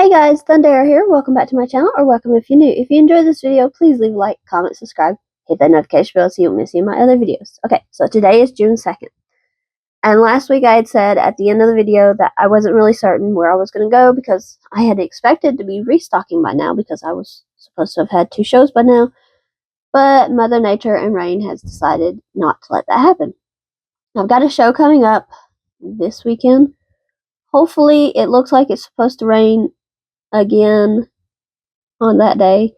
Hey guys, Thunder here. Welcome back to my channel, or welcome if you're new. If you enjoyed this video, please leave a like, comment, subscribe, hit that notification bell so you won't miss any of my other videos. Okay, so today is June 2nd. And last week I had said at the end of the video that I wasn't really certain where I was going to go because I had expected to be restocking by now because I was supposed to have had 2 shows by now. But Mother Nature and rain has decided not to let that happen. I've got a show coming up this weekend. Hopefully it looks like it's supposed to rain again on that day.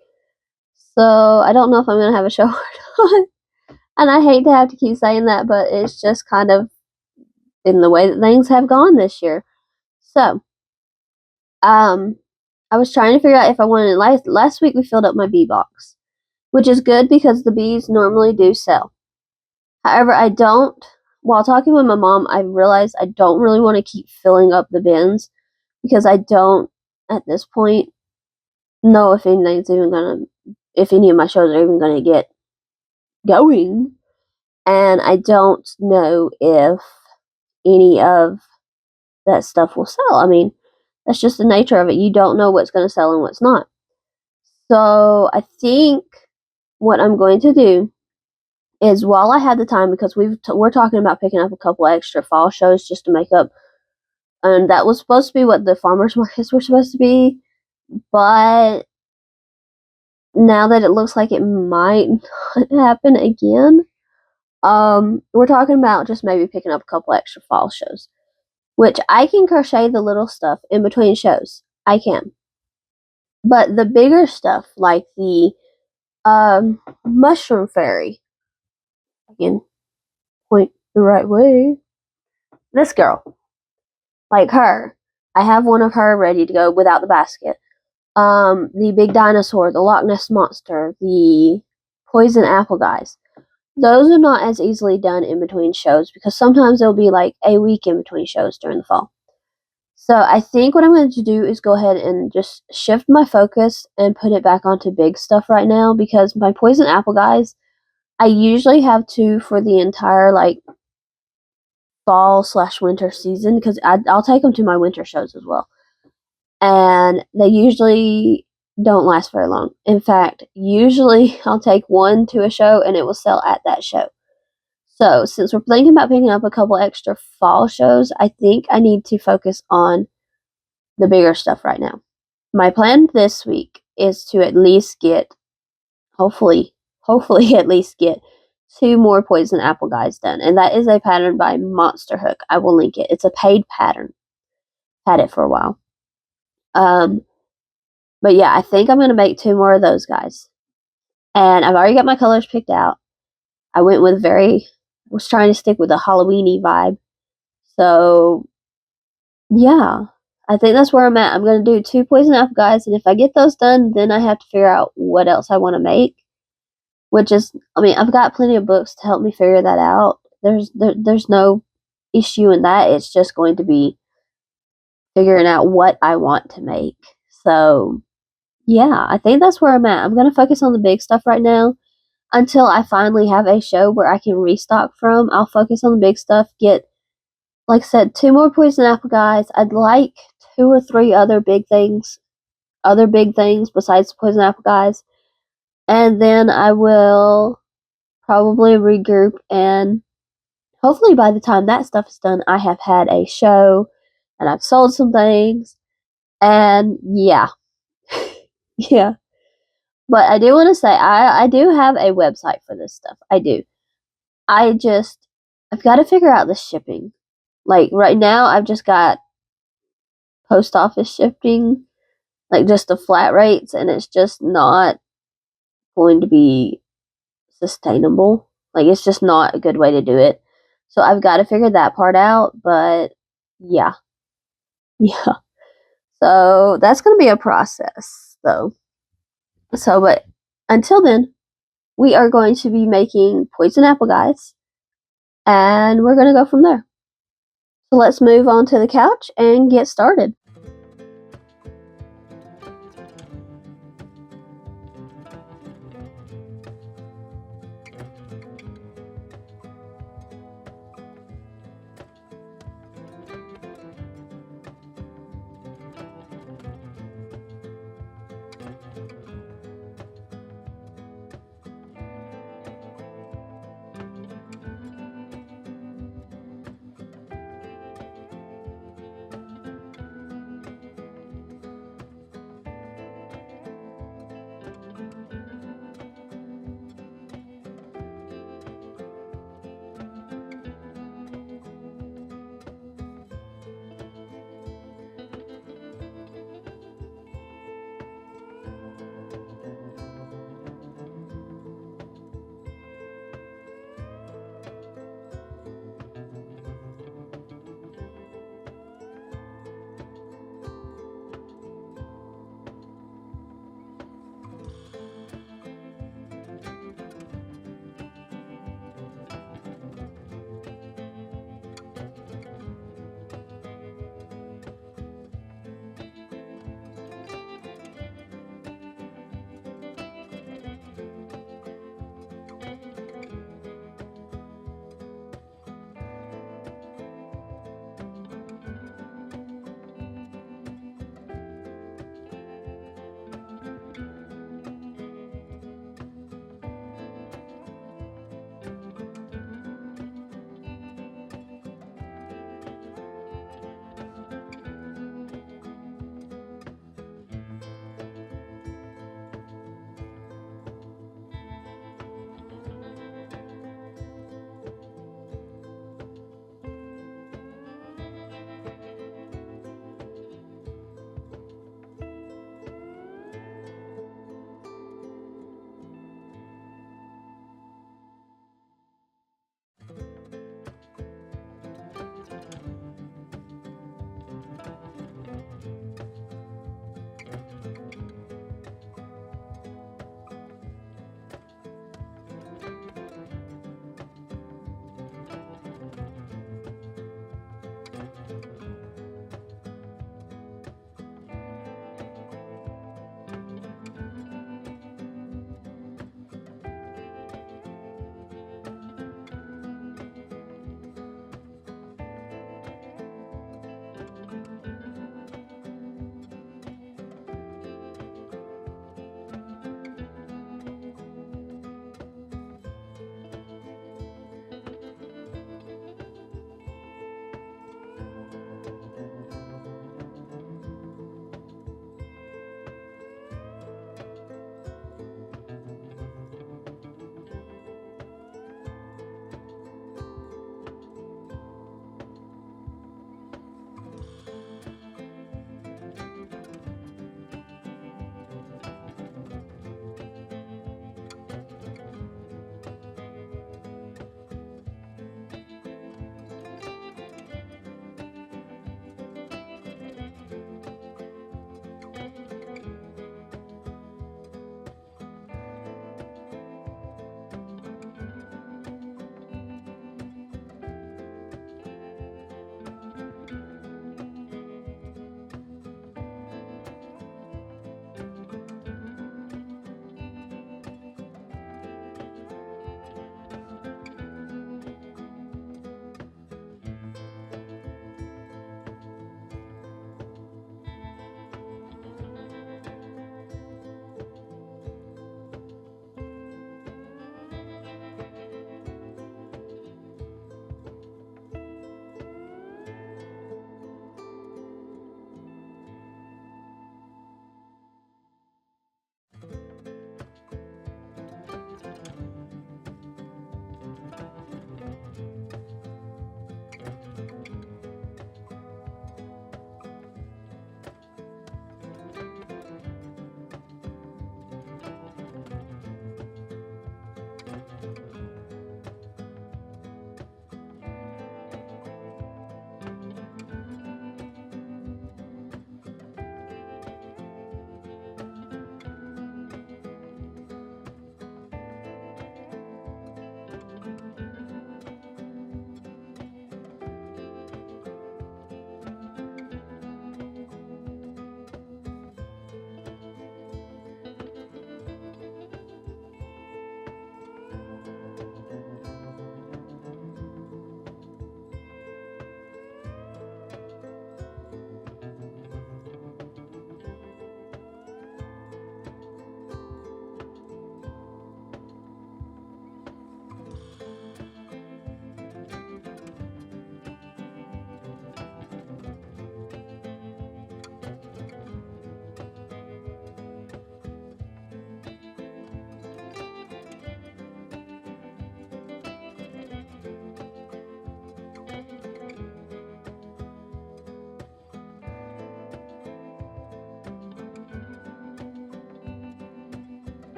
So I don't know if I'm going to have a show or not. And I hate to have to keep saying that, but it's just kind of in the way that things have gone this year. So, I was trying to figure out if I wanted, last week we filled up my bee box, which is good because the bees normally do sell. However, while talking with my mom, I realized I don't really want to keep filling up the bins because I don't, at this point, know if anything's even going to, if any of my shows are even going to get going. And I don't know if any of that stuff will sell. I mean, that's just the nature of it. You don't know what's going to sell and what's not. So I think what I'm going to do is, while I have the time, because we're talking about picking up a couple extra fall shows just to make up, and that was supposed to be what the farmers markets were supposed to be, but now that it looks like it might not happen again, we're talking about just maybe picking up a couple extra fall shows, which I can crochet the little stuff in between shows. I can. But the bigger stuff, like the mushroom fairy, I can point the right way. This girl, like her, I have one of her ready to go without the basket. The big dinosaur, the Loch Ness monster, the poison apple guys. Those are not as easily done in between shows because sometimes there'll be like a week in between shows during the fall. So I think what I'm going to do is go ahead and just shift my focus and put it back onto big stuff right now, because my poison apple guys, I usually have 2 for the entire like fall/winter season, because I'll take them to my winter shows as well. And they usually don't last very long. In fact, usually I'll take 1 to a show and it will sell at that show. So since we're thinking about picking up a couple extra fall shows, I think I need to focus on the bigger stuff right now. My plan this week is to at least get, hopefully at least get 2 more poison apple guys done. And that is a pattern by Monster Hook. I will link it. It's a paid pattern. Had it for a while. But yeah, I think I'm going to make 2 more of those guys. And I've already got my colors picked out. I went with was trying to stick with a Halloween-y vibe. So, yeah. I think that's where I'm at. I'm going to do 2 poison apple guys, and if I get those done, then I have to figure out what else I want to make. Which is, I mean, I've got plenty of books to help me figure that out. There's no issue in that. It's just going to be figuring out what I want to make. So, yeah, I think that's where I'm at. I'm going to focus on the big stuff right now until I finally have a show where I can restock from. I'll focus on the big stuff, get, like I said, 2 more poison apple guys. I'd like 2 or 3 other big things besides the poison apple guys. And then I will probably regroup, and hopefully by the time that stuff is done, I have had a show and I've sold some things. And yeah. Yeah. But I do want to say, I do have a website for this stuff. I do. I've got to figure out the shipping. Like right now, I've just got post office shipping, like just the flat rates, and it's just not going to be sustainable. Like, it's just not a good way to do it. So I've got to figure that part out, but yeah. Yeah. So that's going to be a process, though. So, but until then, we are going to be making poison apple guys, and we're going to go from there. So let's move on to the couch and get started.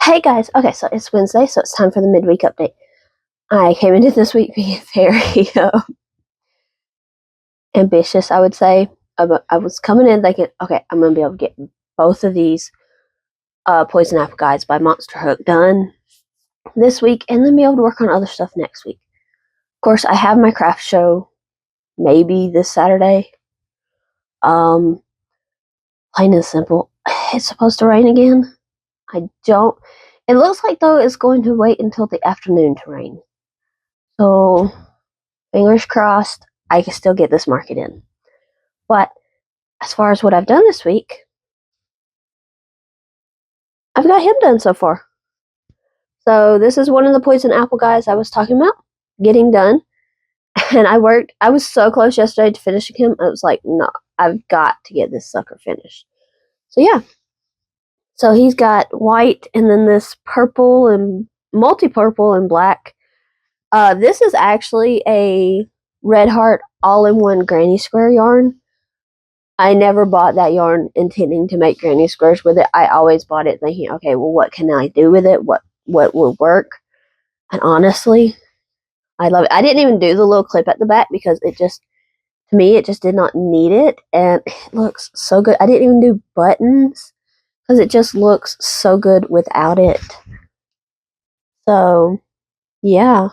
Hey guys, okay, so it's Wednesday, so it's time for the midweek update. I came into this week being very ambitious, I would say. I was coming in thinking, okay, I'm going to be able to get both of these Poison Apple Guides by Monster Hook done this week, and then be able to work on other stuff next week. Of course, I have my craft show maybe this Saturday. Plain and simple. It's supposed to rain again. It looks like, though, it's going to wait until the afternoon to rain. So, fingers crossed, I can still get this market in. But as far as what I've done this week, I've got him done so far. So this is one of the poison apple guys I was talking about getting done. And I was so close yesterday to finishing him. I was like, no, I've got to get this sucker finished. So yeah. So he's got white and then this purple and multi-purple and black. This is actually a Red Heart all-in-one granny square yarn. I never bought that yarn intending to make granny squares with it. I always bought it thinking, okay, well, what can I do with it? What would work? And honestly, I love it. I didn't even do the little clip at the back because to me, it just did not need it. And it looks so good. I didn't even do buttons because it just looks so good without it. So, yeah.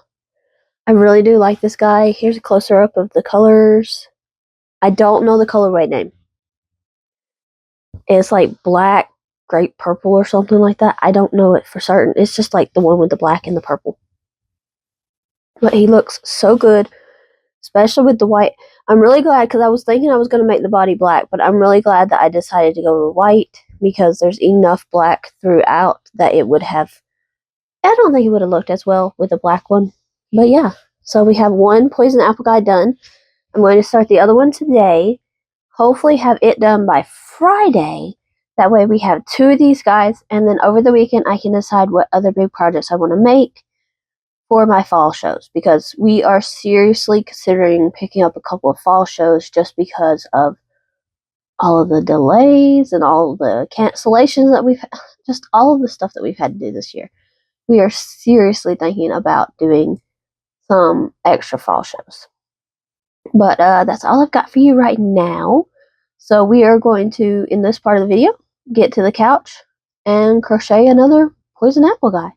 I really do like this guy. Here's a closer up of the colors. I don't know the colorway name. It's like black, grape purple or something like that. I don't know it for certain. It's just like the one with the black and the purple. But he looks so good, especially with the white. I'm really glad because I was thinking I was going to make the body black, but I'm really glad that I decided to go with white because there's enough black throughout that it would have. I don't think it would have looked as well with a black one. But yeah, so we have one poison apple guy done. I'm going to start the other one today. Hopefully have it done by Friday. That way we have two of these guys, and then over the weekend I can decide what other big projects I want to make for my fall shows, because we are seriously considering picking up a couple of fall shows just because of all of the delays and all the cancellations that just all of the stuff that we've had to do this year. We are seriously thinking about doing some extra fall shows. But that's all I've got for you right now. So we are going to, in this part of the video, get to the couch and crochet another poison apple guy.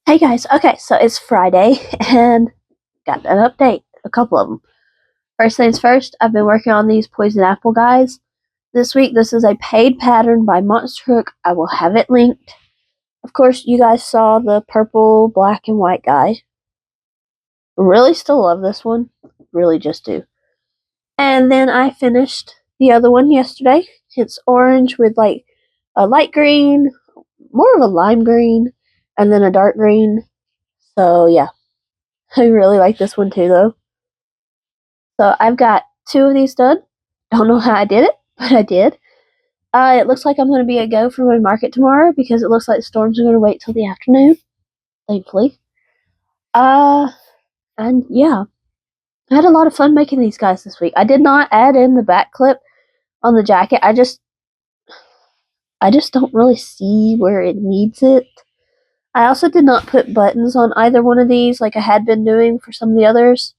Hey guys, okay, so it's Friday and got an update, a couple of them. First things first, I've been working on these poison apple guys. This week, this is a paid pattern by Monster Hook. I will have it linked. Of course, you guys saw the purple, black, and white guy. Really still love this one. Really just do. And then I finished the other one yesterday. It's orange with like a light green, more of a lime green, and then a dark green. So yeah, I really like this one too though. So I've got 2 of these done. Don't know how I did it, but I did. It looks like I'm going to be a go for my market tomorrow because it looks like the storms are going to wait till the afternoon, thankfully. Uh, and yeah, I had a lot of fun making these guys this week. I did not add in the back clip on the jacket. I just don't really see where it needs it. I also did not put buttons on either one of these like I had been doing for some of the others.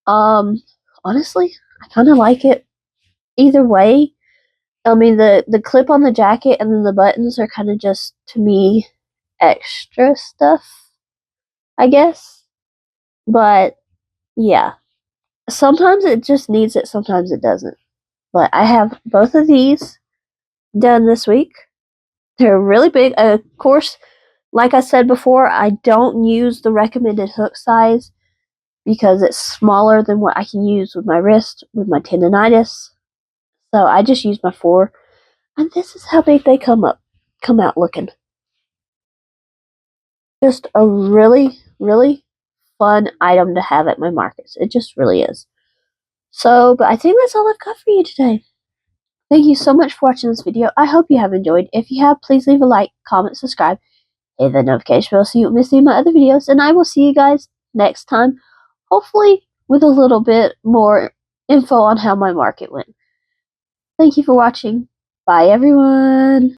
Honestly, I kind of like it either way. I mean, the clip on the jacket and then the buttons are kind of just, to me, extra stuff, I guess. But, yeah. Sometimes it just needs it, sometimes it doesn't. But I have both of these done this week. They're really big. Of course, like I said before, I don't use the recommended hook size because it's smaller than what I can use with my wrist, with my tendonitis. So I just use my 4. And this is how big they come out looking. Just a really, really fun item to have at my markets. It just really is. So, but I think that's all I've got for you today. Thank you so much for watching this video. I hope you have enjoyed. If you have, please leave a like, comment, subscribe, hit the notification bell so you won't miss any of my other videos. And I will see you guys next time, hopefully with a little bit more info on how my market went. Thank you for watching. Bye, everyone.